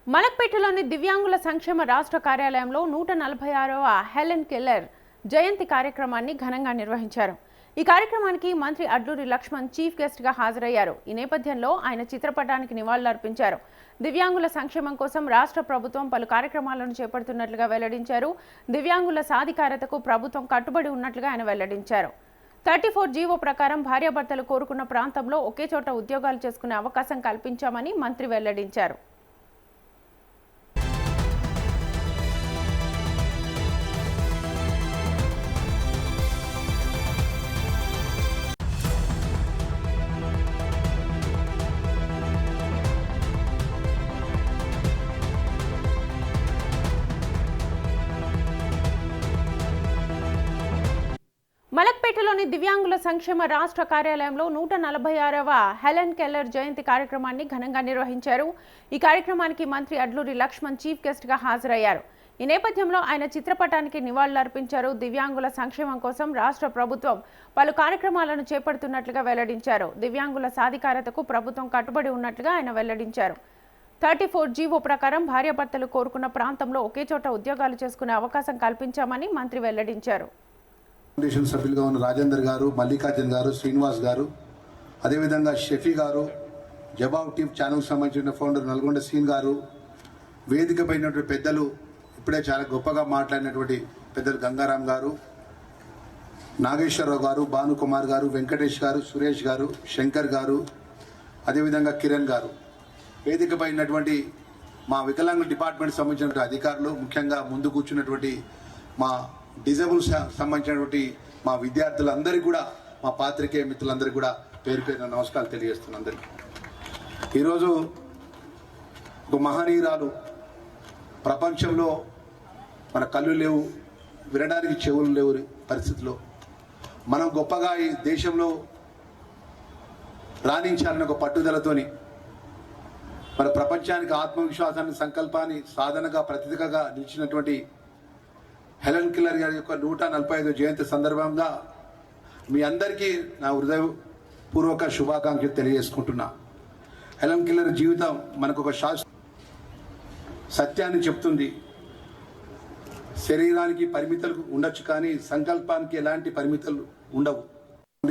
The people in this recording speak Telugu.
మలక్పేటలోని దివ్యాంగుల సంక్షేమ రాష్ట్ర కార్యాలయంలో 146వ హెలెన్ కెల్లర్ జయంతి కార్యక్రమాన్ని ఘనంగా నిర్వహించారు. ఈ కార్యక్రమానికి మంత్రి అడ్లూరి లక్ష్మణ్ చీఫ్ గెస్ట్ గా హాజరయ్యారు. ఈ నేపథ్యంలో ఆయన చిత్రపటానికి నివాళులర్పించారు. దివ్యాంగుల సంక్షేమం కోసం రాష్ట్ర ప్రభుత్వం పలు కార్యక్రమాలను చేపడుతున్నట్లుగా వెల్లడించారు. దివ్యాంగుల సాధికారతకు ప్రభుత్వం కట్టుబడి ఉన్నట్లుగా ఆయన వెల్లడించారు. 34 జీవో ప్రకారం భార్యాభర్తలు కోరుకున్న ప్రాంతంలో ఒకే చోట ఉద్యోగాలు చేసుకునే అవకాశం కల్పించామని మంత్రి వెల్లడించారు. మలక్పేటలోని దివ్యాంగుల సంక్షేమ రాష్ట్ర కార్యాలయంలో 146వ హెలెన్ కెల్లర్ జయంతి కార్యక్రమాన్ని ఘనంగా నిర్వహించారు. ఈ కార్యక్రమానికి మంత్రి అడ్లూరి లక్ష్మణ్ చీఫ్ గెస్ట్ గా హాజరయ్యారు. ఈ నేపథ్యంలో ఆయన చిత్రపటానికి నివాళులర్పించారు. దివ్యాంగుల సంక్షేమం కోసం రాష్ట్ర ప్రభుత్వం పలు కార్యక్రమాలను చేపడుతున్నట్లుగా వెల్లడించారు. దివ్యాంగుల సాధికారతకు ప్రభుత్వం కట్టుబడి ఉన్నట్లుగా ఆయన వెల్లడించారు. 34 జీవో ప్రకారం భార్యాభర్తలు కోరుకున్న ప్రాంతంలో ఒకే చోట ఉద్యోగాలు చేసుకునే అవకాశం కల్పించామని మంత్రి వెల్లడించారు. ఫౌండేషన్ సభ్యులుగా ఉన్న రాజేందర్ గారు, మల్లికార్జున్ గారు, శ్రీనివాస్ గారు, అదేవిధంగా షఫీ గారు, జవాబ్ టీవ్ ఛానల్కి సంబంధించిన ఫౌండర్ నల్గొండ సీన్ గారు, వేదిక పైనటువంటి పెద్దలు, ఇప్పుడే చాలా గొప్పగా మాట్లాడినటువంటి పెద్దలు గంగారాం గారు, నాగేశ్వరరావు గారు, భానుకుమార్ గారు, వెంకటేష్ గారు, సురేష్ గారు, శంకర్ గారు, అదేవిధంగా కిరణ్ గారు, వేదిక పైనటువంటి మా వికలాంగుల డిపార్ట్మెంట్కి సంబంధించినటువంటి అధికారులు, ముఖ్యంగా ముందు కూర్చున్నటువంటి మా డిజేబుల్స్ సంబంధించినటువంటి మా విద్యార్థులందరికీ కూడా, మా పాత్రికేయ మిత్రులందరికీ కూడా పేరు పేరున నమస్కారాలు తెలియజేస్తున్నాను. అందరికీ ఈరోజు ఒక మహనీయురాలు, ప్రపంచంలో మన కళ్ళు లేవు, వినడానికి చెవులు లేవు పరిస్థితిలో మనం గొప్పగా ఈ దేశంలో రాణించాలని ఒక పట్టుదలతోని మన ప్రపంచానికి ఆత్మవిశ్వాసాన్ని, సంకల్పాన్ని సాధనగా ప్రతిగా నిలిచినటువంటి హెలెన్ కెల్లర్ గారి యొక్క 145వ జయంతి సందర్భంగా మీ అందరికీ నా హృదయపూర్వక శుభాకాంక్షలు తెలియజేసుకుంటున్నా. హెలెన్ కెల్లర్ జీవితం మనకు ఒక సత్యాన్ని చెప్తుంది. శరీరానికి పరిమితులు ఉండొచ్చు, కానీ సంకల్పానికి ఎలాంటి పరిమితులు ఉండవు.